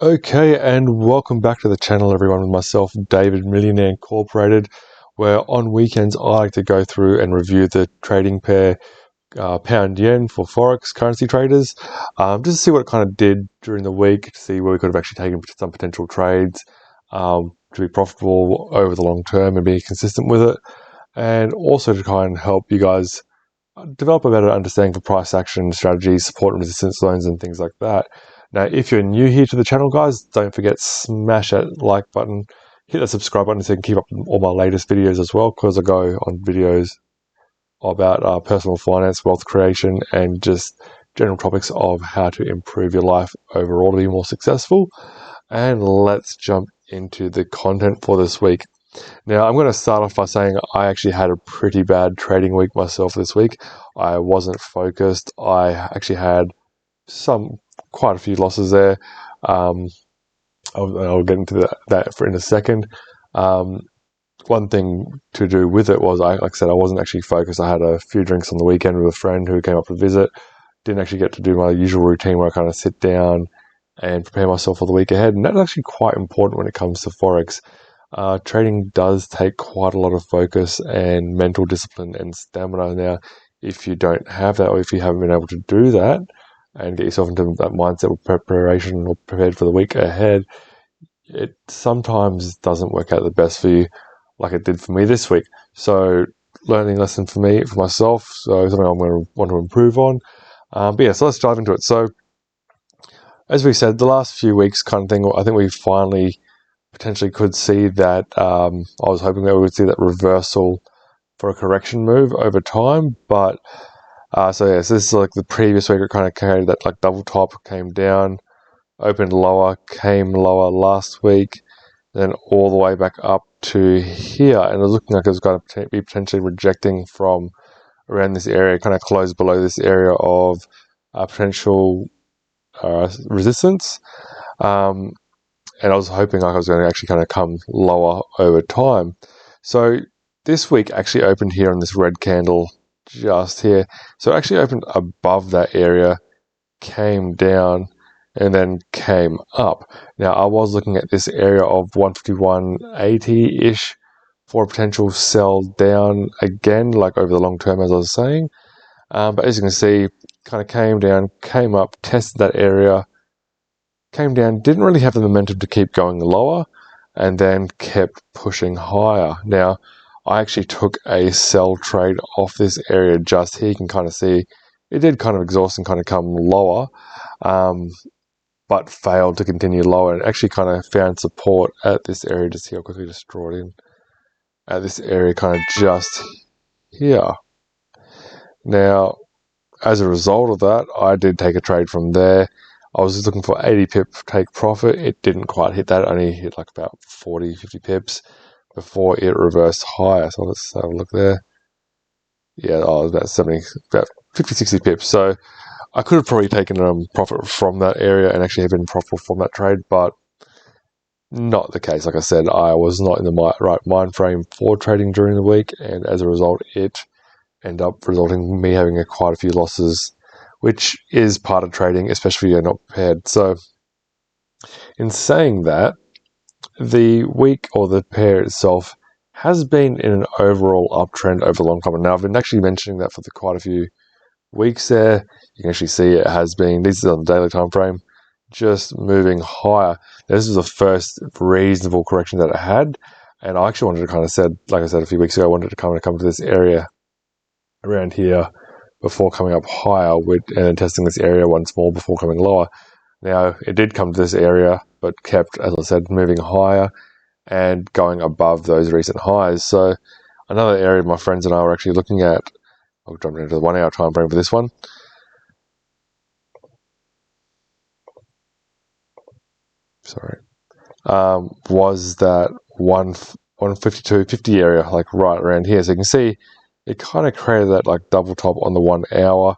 Okay, and welcome back to the channel, everyone, with myself, David Millionaire Incorporated, where on weekends I like to go through and review the trading pair pound yen for Forex currency traders, just to see what it kind of did during the week, to see where we could have actually taken some potential trades to be profitable over the long term and be consistent with it, and also to kind of help you guys develop a better understanding for price action strategies, support and resistance zones, and things like that. Now, if you're new here to the channel, guys, don't forget, smash that like button, hit that subscribe button so you can keep up with all my latest videos as well, because I go on videos about personal finance, wealth creation, and just general topics of how to improve your life overall to be more successful. And let's jump into the content for this week. Now, I'm going to start off by saying I actually had a pretty bad trading week myself this week. I wasn't focused. I actually had quite a few losses there. I'll get into that in a second. One thing to do with it was, like I said, I wasn't actually focused. I had a few drinks on the weekend with a friend who came up to visit. Didn't actually get to do my usual routine where I kind of sit down and prepare myself for the week ahead. And that's actually quite important when it comes to Forex. Trading does take quite a lot of focus and mental discipline and stamina. Now, if you don't have that, or if you haven't been able to do that and get yourself into that mindset of preparation or prepared for the week ahead, it sometimes doesn't work out the best for you, like it did for me this week. So, learning lesson for myself. So, something I'm going to want to improve on. But yeah, so let's dive into it. So, as we said, the last few weeks kind of thing, I think we finally potentially could see that. I was hoping that we would see that reversal for a correction move over time, but so this is like the previous week. It kind of carried that like double top, came down, opened lower, came lower last week, then all the way back up to here, and it was looking like it was going to be potentially rejecting from around this area, kind of closed below this area of potential resistance. And I was hoping like I was going to actually kind of come lower over time. So this week actually opened here on this red candle just here. So it actually opened above that area, came down, and then came up. Now, I was looking at this area of 151.80-ish for a potential sell down again, like over the long term, as I was saying. But as you can see, kind of came down, came up, tested that area, came down, didn't really have the momentum to keep going lower, and then kept pushing higher. Now, I actually took a sell trade off this area just here. You can kind of see it did kind of exhaust and kind of come lower, but failed to continue lower, and actually kind of found support at this area. Just here, I'll quickly just draw it in. At this area, kind of just here. Now, as a result of that, I did take a trade from there. I was just looking for 80 pip take profit. It didn't quite hit that. It only hit like about 40, 50 pips before it reversed higher. So let's have a look there. Yeah, it was about 50, 60 pips. So I could have probably taken profit from that area and actually have been profitable from that trade, but not the case. Like I said, I was not in the right mind frame for trading during the week, and as a result, it ended up resulting in me having quite a few losses, which is part of trading, especially if you're not prepared. So, in saying that, the week or the pair itself has been in an overall uptrend over a long time. And now, I've been actually mentioning that for quite a few weeks there. You can actually see it has been, this is on the daily time frame, just moving higher. This is the first reasonable correction that it had. And I actually wanted to kind of like I said a few weeks ago, I wanted to come to this area around here before coming up higher and then testing this area once more before coming lower. Now, it did come to this area, but kept, as I said, moving higher and going above those recent highs. So another area my friends and I were actually looking at, I'll jump into the 1 hour time frame for this one. Sorry. Was that 152.50 area, like right around here. So you can see it kind of created that like double top on the 1 hour.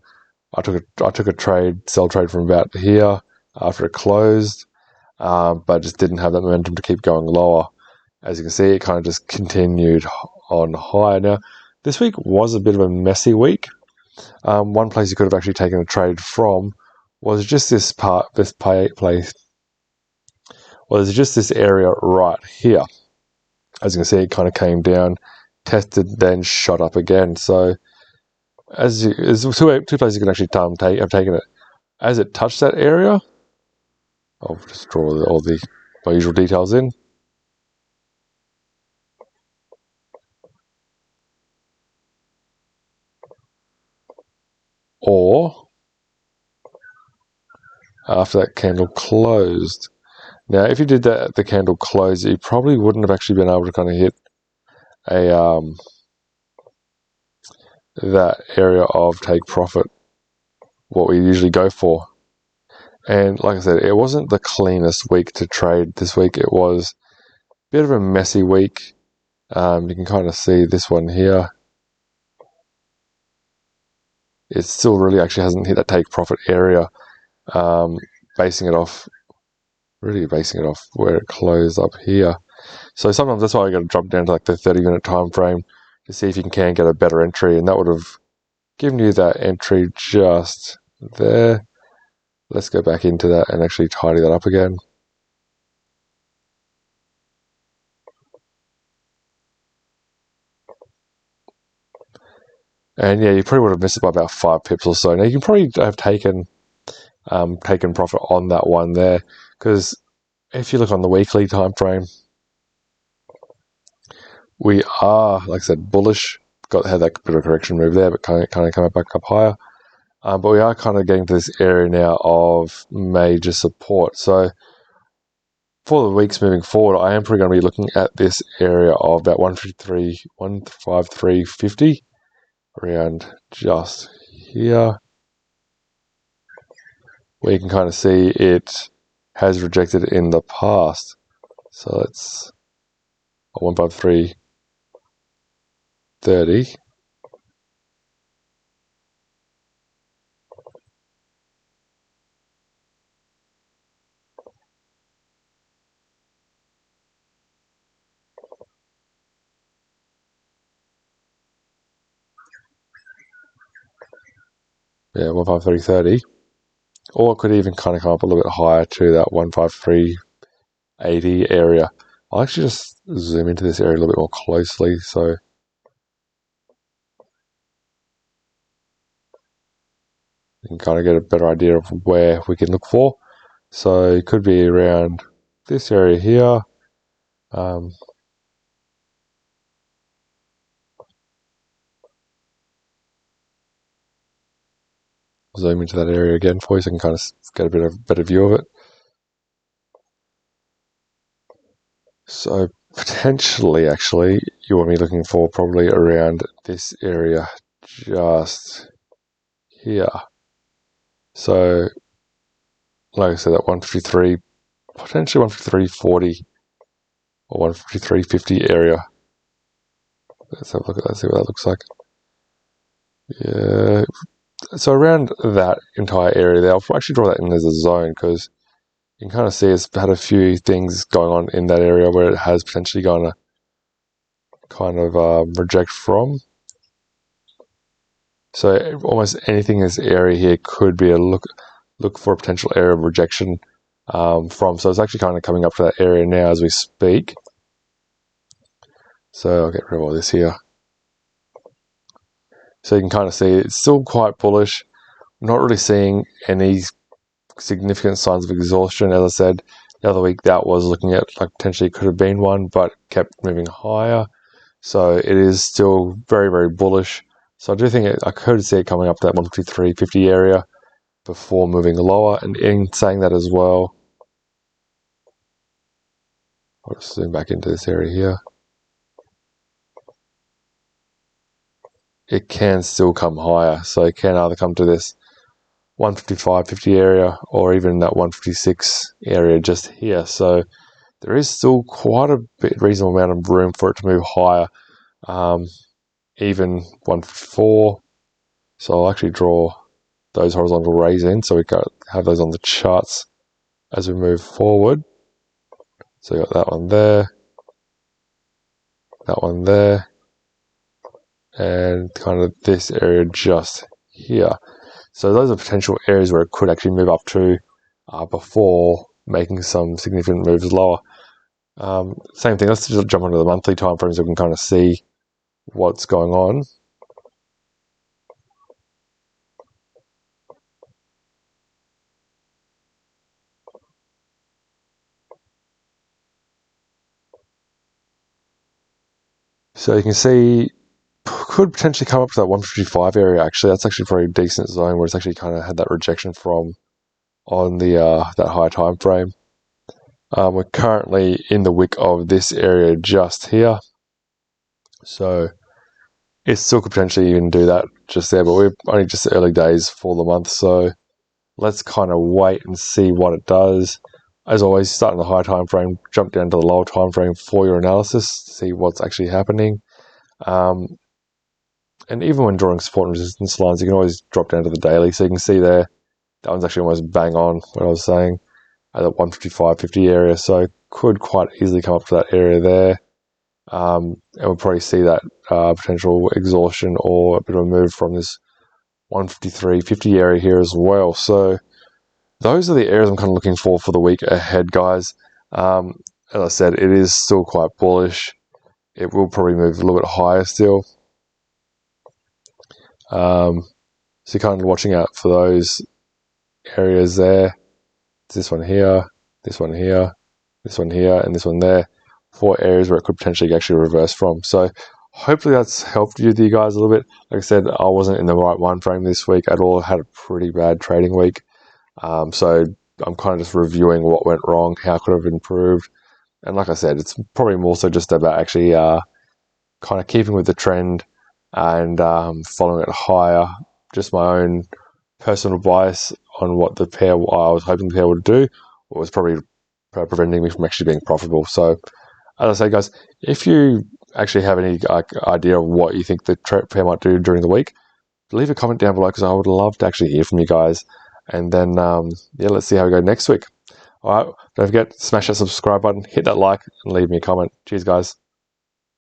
I took a sell trade from about here after it closed, but just didn't have that momentum to keep going lower. As you can see, it kind of just continued on higher. Now, this week was a bit of a messy week. One place you could have actually taken a trade from was just this place Well, there's just this area right here. As you can see, it kind of came down, tested, then shot up again. So there's two places you can actually have taken it. As it touched that area, I'll just draw all my usual details in. Or after that candle closed. Now, if you did that at the candle close, you probably wouldn't have actually been able to kind of hit a that area of take profit, what we usually go for. And like I said, it wasn't the cleanest week to trade this week. It was a bit of a messy week. You can kind of see this one here. It still really actually hasn't hit that take profit area, basing it off where it closed up here. So sometimes that's why I got to drop down to like the 30-minute time frame to see if you can get a better entry, and that would have given you that entry just there. Let's go back into that and actually tidy that up again. And yeah, you probably would have missed it by about 5 pips or so. Now you can probably have taken profit on that one there, because if you look on the weekly time frame, we are, like I said, bullish. Had that bit of a correction move there, but kind of come back up higher. But we are kind of getting to this area now of major support. So for the weeks moving forward, I am probably going to be looking at this area of about 153.50, around just here, where you can kind of see it has rejected in the past. So it's 153.30. Yeah, 153.30. Or it could even kind of come up a little bit higher to that 153.80 area. I'll actually just zoom into this area a little bit more closely so you can kind of get a better idea of where we can look for. So it could be around this area here. Zoom into that area again for you so you can kind of get a better view of it. So potentially, actually, you want me looking for probably around this area just here. So, like I said, that 153, potentially 153.40 or 153.50 area. Let's have a look at that, see what that looks like. Yeah, so around that entire area there, I'll actually draw that in as a zone because you can kind of see it's had a few things going on in that area where it has potentially gone to kind of reject from. So almost anything in this area here could be a look for a potential area of rejection from. So it's actually kind of coming up to that area now as we speak. So I'll get rid of all this here. So you can kind of see it's still quite bullish. I'm not really seeing any significant signs of exhaustion. As I said, the other week that was looking at like potentially could have been one, but kept moving higher. So it is still very, very bullish. So I do think I could see it coming up to that 153.50 area before moving lower. And in saying that as well, I'll just zoom back into this area here. It can still come higher. So it can either come to this 155.50 area or even that 156 area just here. So there is still quite a reasonable amount of room for it to move higher, even 154. So I'll actually draw those horizontal rays in so we can have those on the charts as we move forward. So you got that one there, and kind of this area just here. So those are potential areas where it could actually move up to before making some significant moves lower. Same thing, let's just jump onto the monthly time frames so we can kind of see what's going on. So you can see, could potentially come up to that 155 area. Actually, that's actually a very decent zone where it's actually kind of had that rejection from on the that high time frame. We're currently in the wick of this area just here, so it still could potentially even do that just there, but we're only just early days for the month, so let's kind of wait and see what it does. As always, start in the high time frame, jump down to the lower time frame for your analysis to see what's actually happening. And even when drawing support and resistance lines, you can always drop down to the daily. So you can see there, that one's actually almost bang on what I was saying at that 155.50 area. So could quite easily come up to that area there. And we'll probably see that potential exhaustion or a bit of a move from this 153.50 area here as well. So those are the areas I'm kind of looking for the week ahead, guys. As I said, it is still quite bullish. It will probably move a little bit higher still. So you're kind of watching out for those areas there. This one here, this one here, this one here, and this one there. 4 areas where it could potentially actually reverse from. So hopefully that's helped you guys a little bit. Like I said, I wasn't in the right one frame this week at all. I had a pretty bad trading week. So I'm kind of just reviewing what went wrong, how could I have improved. And like I said, it's probably more so just about actually kind of keeping with the trend and following it higher. Just my own personal bias on what the pair I was hoping the pair would do, was probably preventing me from actually being profitable. So as I say, guys, if you actually have any idea of what you think the pair might do during the week, leave a comment down below because I would love to actually hear from you guys. And then, yeah, let's see how we go next week. All right, don't forget, smash that subscribe button, hit that like, and leave me a comment. Cheers, guys.